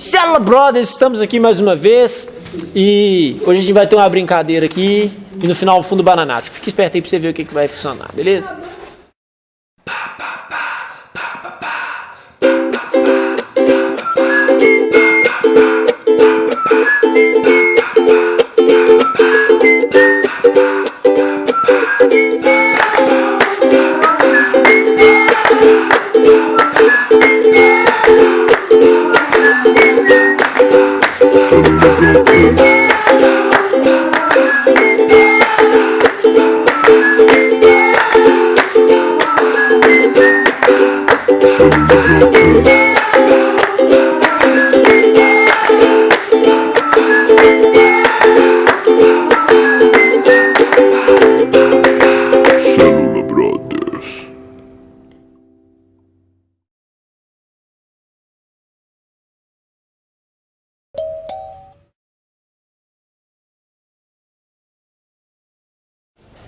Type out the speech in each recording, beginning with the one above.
Fala, brothers, estamos aqui mais uma vez e hoje a gente vai ter uma brincadeira aqui e no final o fundo bananático. Fique esperto aí pra você ver o que vai funcionar, beleza?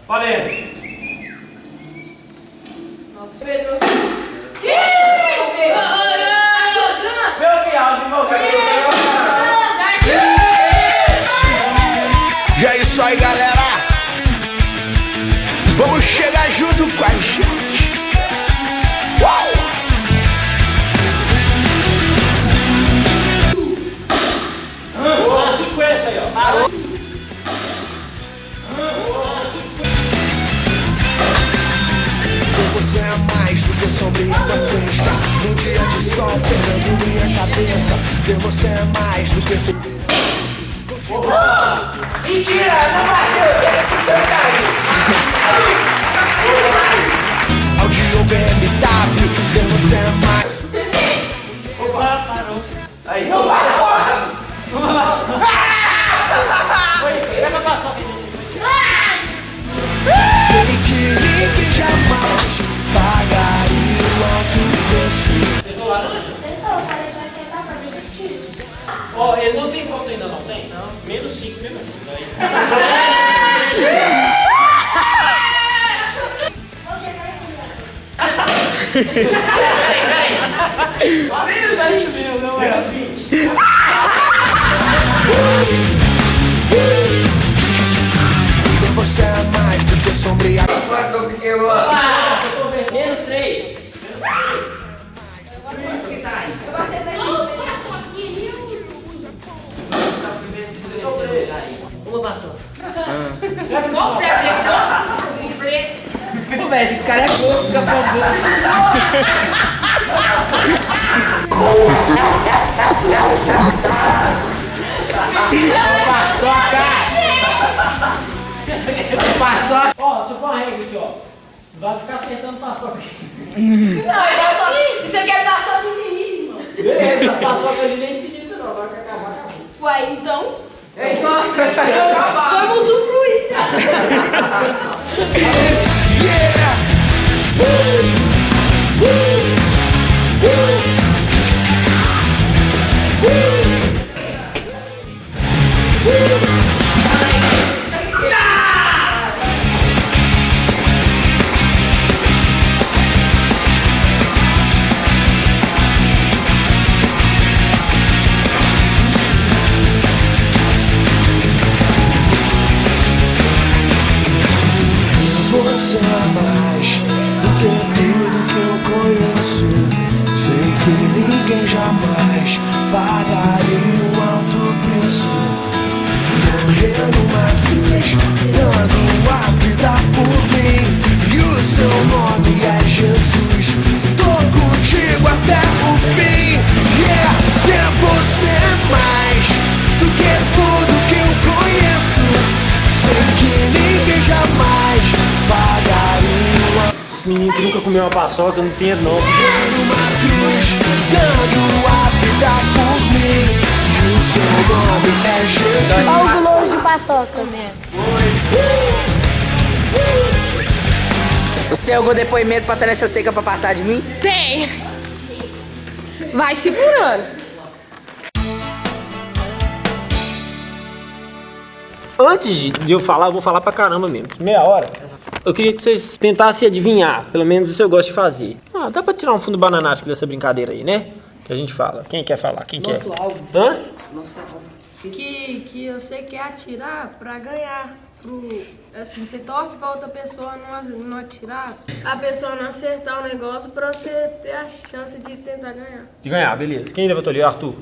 Valendo! Pedro! E é isso aí, galera. Vamos chegar junto com a gente. Uau! Boa, 50 aí, ó. Parou. Você é mais do que sombra e uma fresca. Num dia de sol, ferrando minha cabeça. Ver você é mais do que... Mentira, não bateu, você é com seu cara. Audi ou BMW, ver você é mais... Opa, parou. Aí, não passou! Vamos lá. Pega a paçoca aí. Sei que ninguém jamais pagaria o alto preço. Você deu laranja? Ó, ele não tem ponto ainda, não tem? Não. Menos 5, mesmo assim. Daí. Menos 20, não é? Menos 20. Você é mais do que sombria. Mas eu fiquei Menos 3. Uma passou. Qual você é preto? Pô, velho, esses caras é pouco, fica paçoca! Ó, deixa eu pôr uma regra aqui, ó. Vai ficar acertando paçoca aqui. Não, é paçoca. Isso aqui é paçoca infinito, irmão. Beleza, a paçoca ali não é infinita, não. Agora que acabar, acabou. Uai, então. Vamos usufruir. Yeah! Você é mais do que tudo que eu conheço. Sei que ninguém jamais pagaria um alto preço. Morrer numa cruz, dando a vida por mim. E o seu nome é Jesus. Tô contigo até o fim. Yeah, ter você é mais do que tudo que eu conheço. Sei que ninguém jamais pagaria. Esse menino que nunca comeu uma paçoca, não tem não. Numa cruz, dando a vida por mim. E o seu nome é Jesus. Olha o guloso de paçoca, né? Você tem algum depoimento pra Teresa Seca pra passar de mim? Tem! Vai segurando. Antes de eu falar, eu vou falar pra caramba mesmo. Meia hora. Eu queria que vocês tentassem adivinhar. Pelo menos isso eu gosto de fazer. Ah, dá pra tirar um fundo bananático dessa brincadeira aí, né? que a gente fala. Quem quer falar? Quem quer? Nosso alvo. Hã? Nosso alvo. Que você quer atirar pra ganhar. Assim, você torce pra outra pessoa não atirar, a pessoa não acertar o negócio pra você ter a chance de tentar ganhar. De ganhar, beleza. Quem levantou ali? Arthur.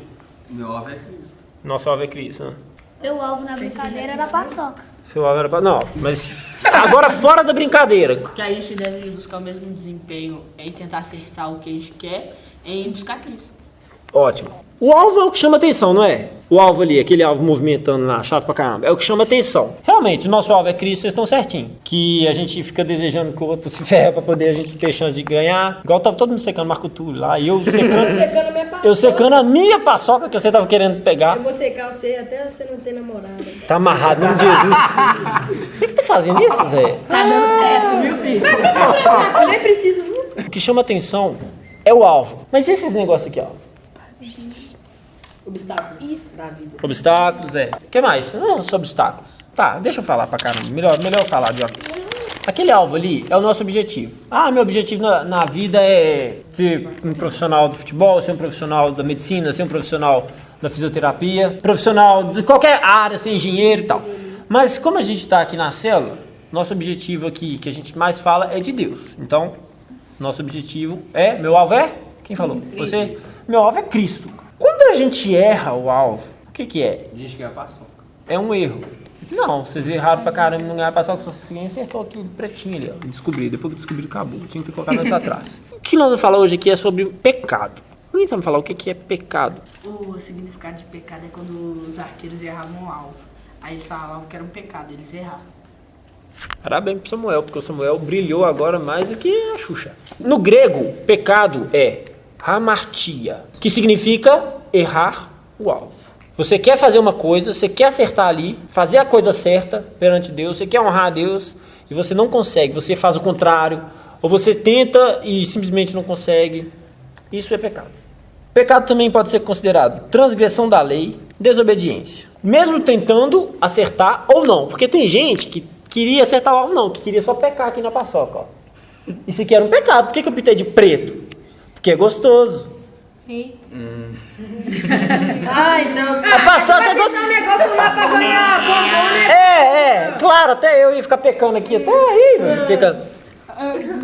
Meu alvo é Cristo. Nosso alvo é Cristo, né? Meu alvo na brincadeira era paçoca. Seu alvo era pra... Não, mas agora fora da brincadeira. Que a gente deve buscar o mesmo desempenho em tentar acertar o que a gente quer, em buscar Cristo. Ótimo. O alvo é o que chama atenção, não é? O alvo ali, aquele alvo movimentando lá, chato pra caramba, é o que chama atenção. Realmente, o nosso alvo é Cristo, vocês estão certinho. Que a gente fica desejando que o outro se ferre pra poder a gente ter chance de ganhar. Igual tava todo mundo secando Marco Túlio lá, e eu secando a minha paçoca que você tava querendo pegar. Eu vou secar você até você não ter namorada. Tá amarrado, nome de Jesus. Você que tá fazendo isso, Zé? Tá dando certo, viu, filho? Eu nem preciso disso. O que chama atenção é o alvo. Mas e esses negócios aqui, ó? Obstáculos da vida. Obstáculos, O que mais? Não, são obstáculos. Tá, deixa eu falar pra caramba. Melhor eu falar de uma vez. Aquele alvo ali é o nosso objetivo. Ah, meu objetivo na vida é ser um profissional do futebol, ser um profissional da medicina, ser um profissional da fisioterapia, profissional de qualquer área, ser engenheiro e tal. Mas como a gente tá aqui na célula, nosso objetivo aqui, que a gente mais fala, é de Deus. Então, nosso objetivo é... Meu alvo é? Quem falou? Você? Meu alvo é Cristo. Quando a gente erra o alvo, o que é? A gente ganha paçoca. É um erro. Não, vocês erraram pra caramba, não ganharam paçoca, só você acertou aquele pretinho ali, ó. Descobri, depois que descobri, acabou. Tinha que colocar mais pra trás. O que nós vamos falar hoje aqui é sobre pecado. Ninguém sabe falar o que é pecado. O significado de pecado é quando os arqueiros erravam o alvo. Aí eles falavam que era um pecado, eles erravam. Parabéns pro Samuel, porque o Samuel brilhou agora mais do que a Xuxa. No grego, pecado é hamartia, que significa errar o alvo. Você quer fazer uma coisa, você quer acertar ali, fazer a coisa certa perante Deus, você quer honrar a Deus e você não consegue, você faz o contrário, ou você tenta e simplesmente não consegue. Isso é pecado. Pecado também pode ser considerado transgressão da lei, desobediência. Mesmo tentando acertar ou não, porque tem gente que queria acertar o alvo não, que queria só pecar aqui na paçoca, ó. Isso aqui era um pecado. Por que eu pintei de preto? Porque é gostoso. Ai, não. A paçoca é gostosa. Um negócio lá pra ganhar bombom, né? Claro, até eu ia ficar pecando aqui, até aí, meu filho, pecando.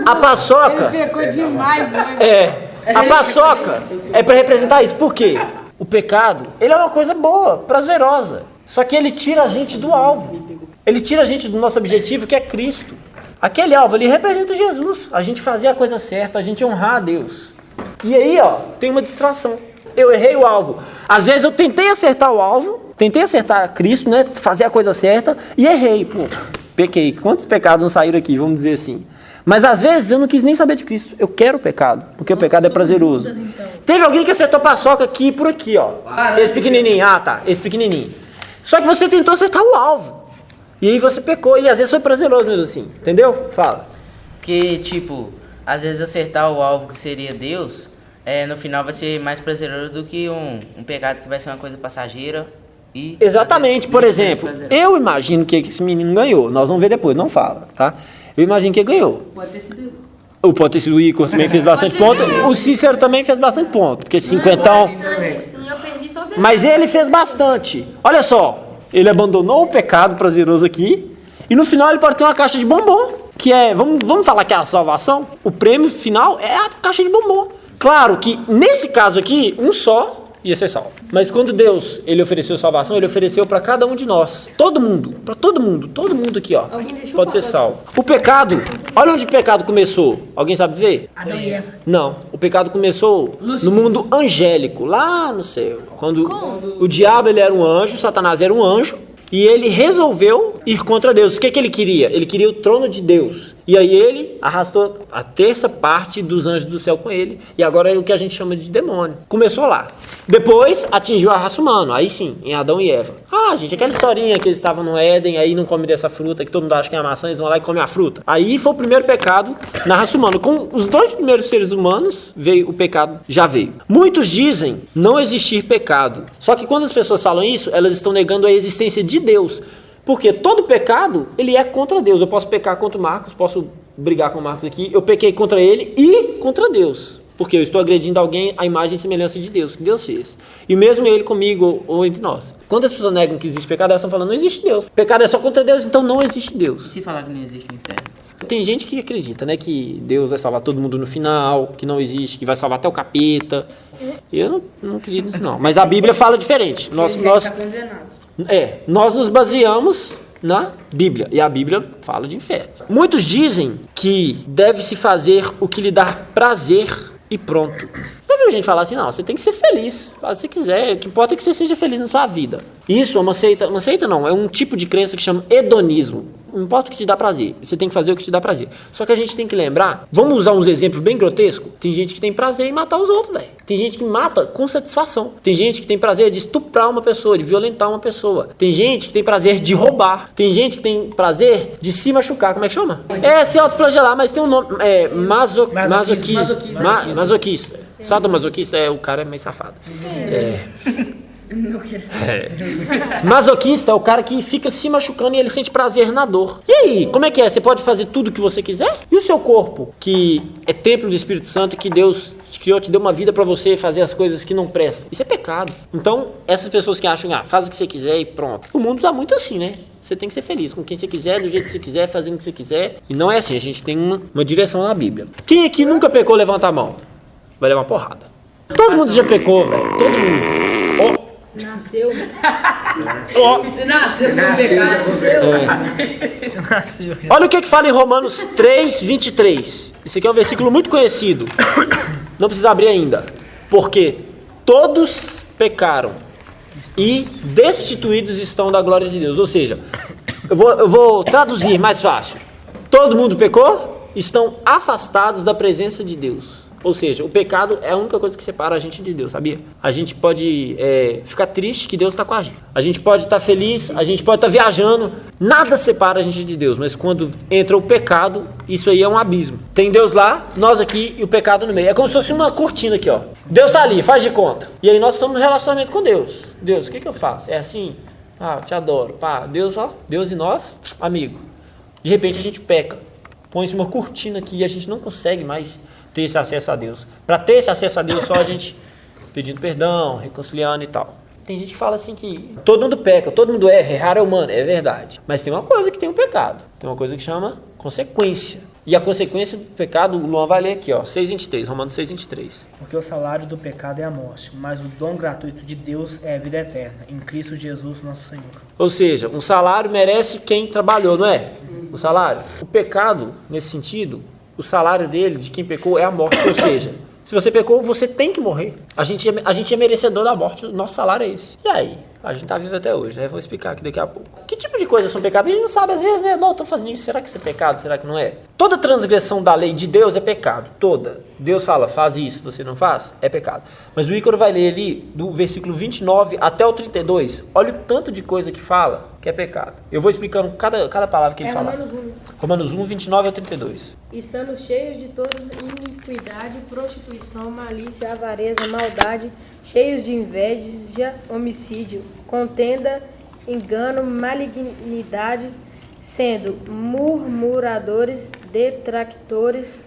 A paçoca, Pecou demais, né? a paçoca é para representar isso. Por quê? O pecado, ele é uma coisa boa, prazerosa. Só que ele tira a gente do alvo. Ele tira a gente do nosso objetivo, que é Cristo. Aquele alvo ali representa Jesus. A gente fazer a coisa certa, a gente honrar a Deus. E aí, ó, tem uma distração. Eu errei o alvo. Às vezes eu tentei acertar o alvo, tentei acertar Cristo, né? Fazer a coisa certa e errei. Pô, pequei. Quantos pecados não saíram aqui, vamos dizer assim. Mas às vezes eu não quis nem saber de Cristo. Eu quero o pecado, porque o pecado é prazeroso. Teve alguém que acertou paçoca aqui por aqui, ó. Esse pequenininho. Ah, tá. Esse pequenininho. Só que você tentou acertar o alvo. E aí você pecou. E às vezes foi prazeroso mesmo assim. Entendeu? Fala. Porque, tipo, às vezes acertar o alvo que seria Deus, no final vai ser mais prazeroso do que um pecado que vai ser uma coisa passageira. E exatamente. Por exemplo, eu imagino que esse menino ganhou. Nós vamos ver depois, não fala, tá? Eu imagino que ele ganhou. Pode ter sido. Pode ter sido o Igor também fez bastante ponto. O Cícero também fez bastante ponto. Porque 50. Eu perdi só dele. Mas ele fez bastante. Olha só. Ele abandonou o pecado prazeroso aqui. E no final ele pode ter uma caixa de bombom. Que é, vamos falar que é a salvação? O prêmio final é a caixa de bombom. Claro que nesse caso aqui, um só ia ser salvo. Mas quando Deus, ele ofereceu salvação, ele ofereceu para cada um de nós. Todo mundo, para todo mundo aqui, ó. Pode ser salvo. O pecado, olha onde o pecado começou. Alguém sabe dizer? Adão e Eva. Não, o pecado começou no mundo angélico, lá no céu. Quando o diabo ele era um anjo, Satanás era um anjo. E ele resolveu ir contra Deus. O que ele queria? Ele queria o trono de Deus. E aí ele arrastou a terça parte dos anjos do céu com ele. E agora é o que a gente chama de demônio. Começou lá. Depois atingiu a raça humana. Aí sim, em Adão e Eva. Ah, gente, aquela historinha que eles estavam no Éden, aí não comem dessa fruta, que todo mundo acha que é a maçã, eles vão lá e comem a fruta. Aí foi o primeiro pecado na raça humana. Com os dois primeiros seres humanos, veio o pecado, já veio. Muitos dizem não existir pecado. Só que quando as pessoas falam isso, elas estão negando a existência de Deus. Porque todo pecado, ele é contra Deus. Eu posso pecar contra o Marcos, posso brigar com o Marcos aqui. Eu pequei contra ele e contra Deus. Porque eu estou agredindo alguém à imagem e semelhança de Deus, que Deus fez. E mesmo ele comigo ou entre nós. Quando as pessoas negam que existe pecado, elas estão falando, não existe Deus. Pecado é só contra Deus, então não existe Deus. Se falar que não existe inferno. Tem gente que acredita, né, que Deus vai salvar todo mundo no final, que não existe, que vai salvar até o capeta. Eu não acredito nisso não. Mas a Bíblia fala diferente. Nós nos baseamos na Bíblia. E a Bíblia fala de inferno. Muitos dizem que deve-se fazer o que lhe dá prazer e pronto. Já viu gente falar assim, não, você tem que ser feliz, faz o que você quiser, o que importa é que você seja feliz na sua vida. Isso é uma seita não, é um tipo de crença que chama hedonismo. Não importa o que te dá prazer, você tem que fazer o que te dá prazer. Só que a gente tem que lembrar, vamos usar uns exemplos bem grotescos, tem gente que tem prazer em matar os outros, velho. Tem gente que mata com satisfação. Tem gente que tem prazer de estuprar uma pessoa, de violentar uma pessoa. Tem gente que tem prazer de roubar. Tem gente que tem prazer de se machucar, como é que chama? Se autoflagelar, mas tem um nome, masoquista. Sadomasoquista o cara é meio safado. Não quero Masoquista é o cara que fica se machucando e ele sente prazer na dor. E aí, como é que é? Você pode fazer tudo o que você quiser? E o seu corpo, que é templo do Espírito Santo, que Deus criou, te deu uma vida pra você fazer as coisas que não prestam? Isso é pecado. Então, essas pessoas que acham, faz o que você quiser e pronto. O mundo tá muito assim, né? Você tem que ser feliz com quem você quiser, do jeito que você quiser, fazendo o que você quiser. E não é assim, a gente tem uma direção na Bíblia. Quem aqui nunca pecou, levanta a mão. Vai levar uma porrada. Todo mundo já pecou, velho. Todo mundo. Nasceu. Você nasceu com pecado. Você nasceu. Olha o que fala em Romanos 3, 23. Esse aqui é um versículo muito conhecido. Não precisa abrir ainda. Porque todos pecaram e destituídos estão da glória de Deus. Ou seja, eu vou traduzir mais fácil. Todo mundo pecou, estão afastados da presença de Deus. Ou seja, o pecado é a única coisa que separa a gente de Deus, sabia? A gente pode ficar triste que Deus está com a gente. A gente pode estar feliz, a gente pode estar viajando. Nada separa a gente de Deus. Mas quando entra o pecado, isso aí é um abismo. Tem Deus lá, nós aqui e o pecado no meio. É como se fosse uma cortina aqui, ó. Deus está ali, faz de conta. E aí nós estamos no relacionamento com Deus. Deus, o que eu faço? É assim? Eu te adoro. Pá, Deus, ó, Deus e nós, amigo. De repente a gente peca. Põe-se uma cortina aqui e a gente não consegue mais ter esse acesso a Deus. Para ter esse acesso a Deus, só a gente pedindo perdão, reconciliando e tal. Tem gente que fala assim que todo mundo peca, todo mundo errar é humano, é verdade. Mas tem uma coisa que tem um pecado, tem uma coisa que chama consequência. E a consequência do pecado, o Luan vai ler aqui, ó, 6:23, Romanos 6:23. Porque o salário do pecado é a morte, mas o dom gratuito de Deus é a vida eterna, em Cristo Jesus nosso Senhor. Ou seja, um salário merece quem trabalhou, não é? O salário. O pecado, nesse sentido, o salário dele, de quem pecou, é a morte. Ou seja, se você pecou, você tem que morrer. A gente é merecedor da morte, o nosso salário é esse. E aí? A gente tá vivo até hoje, né? Vou explicar aqui daqui a pouco. Que tipo de coisas são pecados? A gente não sabe às vezes, né? Não, tô fazendo isso. Será que isso é pecado? Será que não é? Toda transgressão da lei de Deus é pecado. Toda. Deus fala, faz isso, você não faz? É pecado. Mas o Ícaro vai ler ali, do versículo 29 até o 32. Olha o tanto de coisa que fala que é pecado. Eu vou explicando cada palavra que ele fala. Romanos 1, 29 ao 32. Estamos cheios de toda iniquidade, prostituição, malícia, avareza, maldade, cheios de inveja, homicídio, contenda, engano, malignidade, sendo murmuradores, detractores,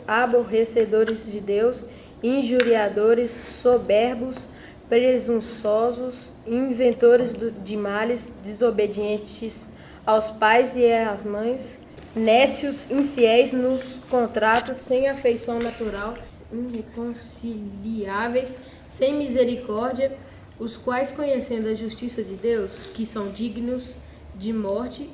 aborrecedores de Deus, injuriadores, soberbos, presunçosos, inventores de males, desobedientes aos pais e às mães, nécios, infiéis nos contratos, sem afeição natural, irreconciliáveis, sem misericórdia, os quais, conhecendo a justiça de Deus, que são dignos de morte,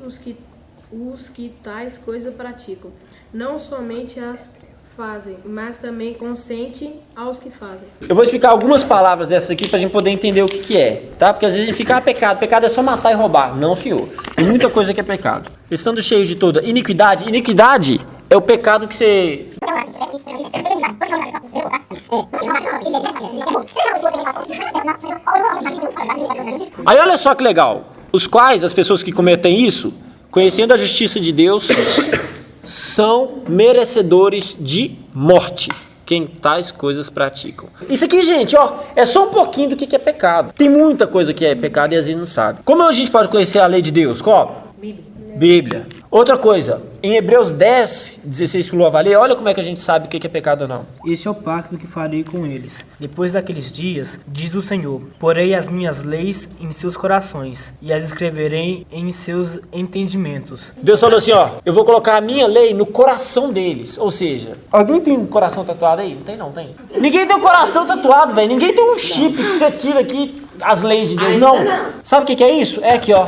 os que tais coisas praticam, não somente as fazem, mas também consentem aos que fazem. Eu vou explicar algumas palavras dessas aqui pra gente poder entender o que é, tá? Porque às vezes a gente fica, pecado. Pecado é só matar e roubar. Não, senhor. Tem muita coisa que é pecado. Estando cheios de toda iniquidade. Iniquidade é o pecado que você... Aí olha só que legal. Os quais, as pessoas que cometem isso, conhecendo a justiça de Deus, são merecedores de morte. Quem tais coisas praticam. Isso aqui, gente, ó, é só um pouquinho do que é pecado. Tem muita coisa que é pecado e às vezes não sabe. Como a gente pode conhecer a lei de Deus? Como? Bíblia. Outra coisa, em Hebreus 10, 16 que o Lu avalia, olha como é que a gente sabe o que é pecado ou não. Este é o pacto que farei com eles. Depois daqueles dias, diz o Senhor, porei as minhas leis em seus corações e as escreverei em seus entendimentos. Deus falou assim, ó, eu vou colocar a minha lei no coração deles. Ou seja, alguém tem um coração tatuado aí? Não tem não, tem. Ninguém tem um coração tatuado, velho. Ninguém tem um chip que você tira aqui as leis de Deus, não. Sabe o que é isso? É aqui, ó.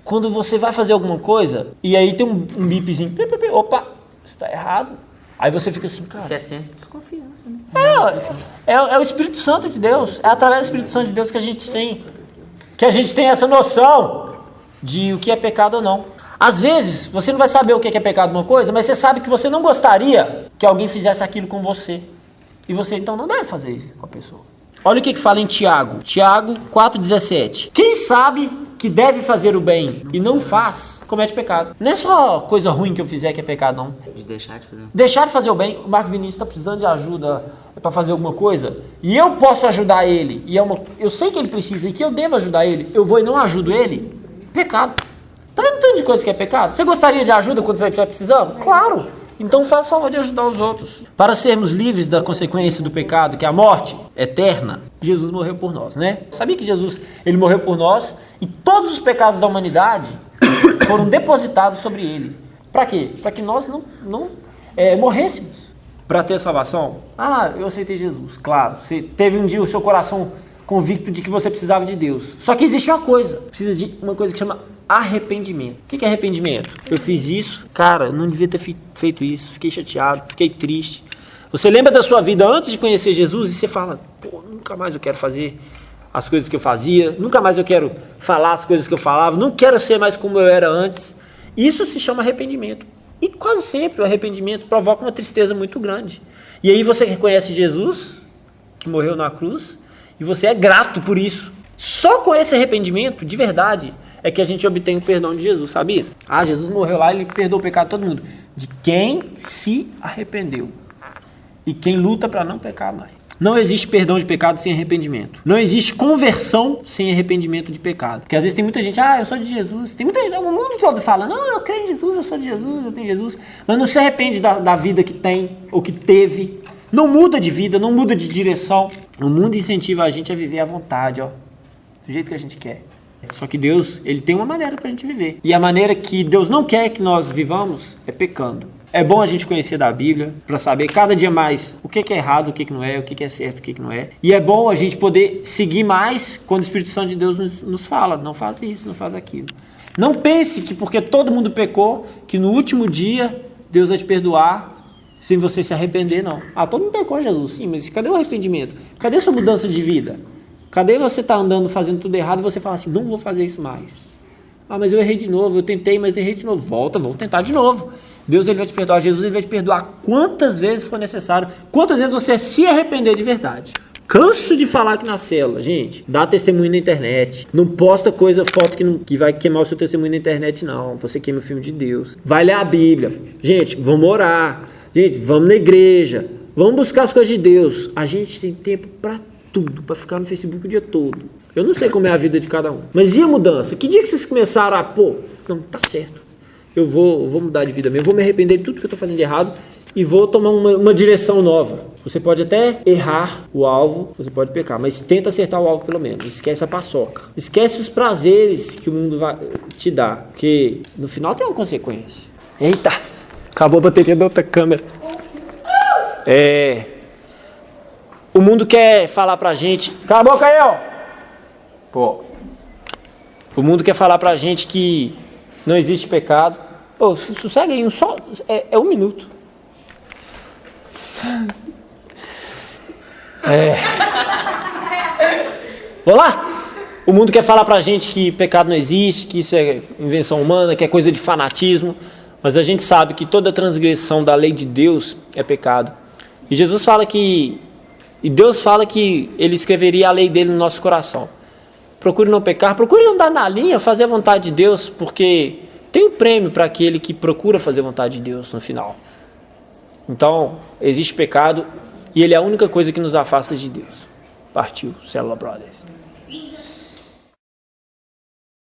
Quando você vai fazer alguma coisa, e aí tem um bipzinho, opa, isso tá errado. Aí você fica assim, cara... Isso é senso de desconfiança, né? É o Espírito Santo de Deus. É através do Espírito Santo de Deus que a gente tem essa noção de o que é pecado ou não. Às vezes, você não vai saber o que é pecado numa coisa, mas você sabe que você não gostaria que alguém fizesse aquilo com você. E você, então, não deve fazer isso com a pessoa. Olha o que fala em Tiago. Tiago 4,17. Quem sabe que deve fazer o bem e não faz, comete pecado. Não é só coisa ruim que eu fizer que é pecado, não. De deixar de fazer. Deixar de fazer o bem. O Marco Vinícius está precisando de ajuda para fazer alguma coisa e eu posso ajudar ele. E eu sei que ele precisa e que eu devo ajudar ele. Eu vou e não ajudo ele. Pecado. Tá vendo tanto de coisa que é pecado? Você gostaria de ajuda quando você estiver precisando? Claro. Então faça o favor de ajudar os outros. Para sermos livres da consequência do pecado, que é a morte eterna, Jesus morreu por nós, né? Sabia que Jesus, ele morreu por nós e todos os pecados da humanidade foram depositados sobre ele. Para quê? Para que nós não morrêssemos. Para ter salvação? Ah, eu aceitei Jesus. Claro, você teve um dia o seu coração convicto de que você precisava de Deus. Só que existe uma coisa. Precisa de uma coisa que chama arrependimento. O que é arrependimento? Eu fiz isso, cara, não devia ter feito isso, fiquei chateado, fiquei triste. Você lembra da sua vida antes de conhecer Jesus e você fala, pô, nunca mais eu quero fazer as coisas que eu fazia, nunca mais eu quero falar as coisas que eu falava, não quero ser mais como eu era antes. Isso se chama arrependimento. E quase sempre o arrependimento provoca uma tristeza muito grande. E aí você reconhece Jesus, que morreu na cruz, e você é grato por isso. Só com esse arrependimento, de verdade, é que a gente obtém o perdão de Jesus, sabia? Ah, Jesus morreu lá e ele perdoou o pecado de todo mundo. De quem se arrependeu. E quem luta para não pecar mais. Não existe perdão de pecado sem arrependimento. Não existe conversão sem arrependimento de pecado. Porque às vezes tem muita gente, eu sou de Jesus. Tem muita gente, o mundo todo fala, não, eu creio em Jesus, eu sou de Jesus, eu tenho Jesus. Mas não se arrepende da vida que tem ou que teve. Não muda de vida, não muda de direção. O mundo incentiva a gente a viver à vontade, ó. Do jeito que a gente quer. Só que Deus, ele tem uma maneira pra gente viver. E a maneira que Deus não quer que nós vivamos é pecando. É bom a gente conhecer da Bíblia para saber cada dia mais o que é errado, o que não é, o que é certo, o que não é. E é bom a gente poder seguir mais quando o Espírito Santo de Deus nos fala, não faz isso, não faz aquilo. Não pense que porque todo mundo pecou, que no último dia Deus vai te perdoar sem você se arrepender, não. Todo mundo pecou, Jesus, sim, mas cadê o arrependimento? Cadê a sua mudança de vida? Cadê você tá andando, fazendo tudo errado e você fala assim, não vou fazer isso mais. Mas eu errei de novo, eu tentei, mas errei de novo. Volta, vou tentar de novo. Deus, ele vai te perdoar, Jesus, ele vai te perdoar quantas vezes for necessário, quantas vezes você se arrepender de verdade. Canso de falar aqui na célula, gente, dá testemunho na internet, não posta foto que vai queimar o seu testemunho na internet, não. Você queima o filme de Deus. Vai ler a Bíblia. Gente, vamos orar. Gente, vamos na igreja. Vamos buscar as coisas de Deus. A gente tem tempo para tudo, para ficar no Facebook o dia todo. Eu não sei como é a vida de cada um. Mas e a mudança? Que dia que vocês começaram não, tá certo. Eu vou mudar de vida mesmo, vou me arrepender de tudo que eu estou fazendo de errado e vou tomar uma direção nova. Você pode até errar o alvo, você pode pecar, mas tenta acertar o alvo pelo menos. Esquece a paçoca. Esquece os prazeres que o mundo vai te dar, porque no final tem uma consequência. Eita, acabou a bateria da outra câmera. O mundo quer falar pra gente... Cala a boca aí, ó! Pô. O mundo quer falar pra gente que não existe pecado. Sossega aí, é 1 minuto. Vamos lá? O mundo quer falar pra gente que pecado não existe, que isso é invenção humana, que é coisa de fanatismo. Mas a gente sabe que toda transgressão da lei de Deus é pecado. E Jesus fala que... E Deus fala que Ele escreveria a lei dele no nosso coração. Procure não pecar, procure andar na linha, fazer a vontade de Deus, porque tem um prêmio para aquele que procura fazer a vontade de Deus no final. Então, existe pecado e ele é a única coisa que nos afasta de Deus. Partiu, Célula Brothers.